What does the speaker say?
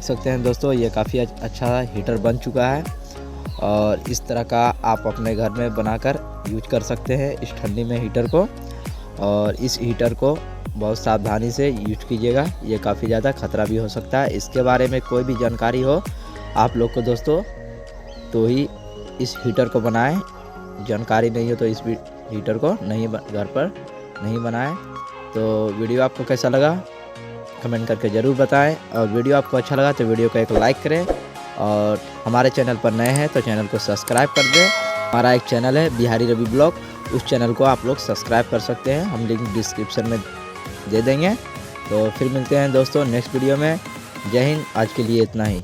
देख सकते हैं दोस्तों, ये काफ़ी अच्छा हीटर बन चुका है और इस तरह का आप अपने घर में बनाकर यूज कर सकते हैं इस ठंडी में हीटर को। और इस हीटर को बहुत सावधानी से यूज कीजिएगा, ये काफ़ी ज़्यादा ख़तरा भी हो सकता है। इसके बारे में कोई भी जानकारी हो आप लोग को दोस्तों तो ही इस हीटर को बनाएं, जानकारी नहीं हो तो इस हीटर को नहीं घर पर नहीं बनाएं। तो वीडियो आपको कैसा लगा कमेंट करके ज़रूर बताएं, और वीडियो आपको अच्छा लगा तो वीडियो को एक लाइक करें, और हमारे चैनल पर नए हैं तो चैनल को सब्सक्राइब कर दें। हमारा एक चैनल है बिहारी रवि ब्लॉग, उस चैनल को आप लोग सब्सक्राइब कर सकते हैं, हम लिंक डिस्क्रिप्शन में दे देंगे। तो फिर मिलते हैं दोस्तों नेक्स्ट वीडियो में। जय हिंद, आज के लिए इतना ही।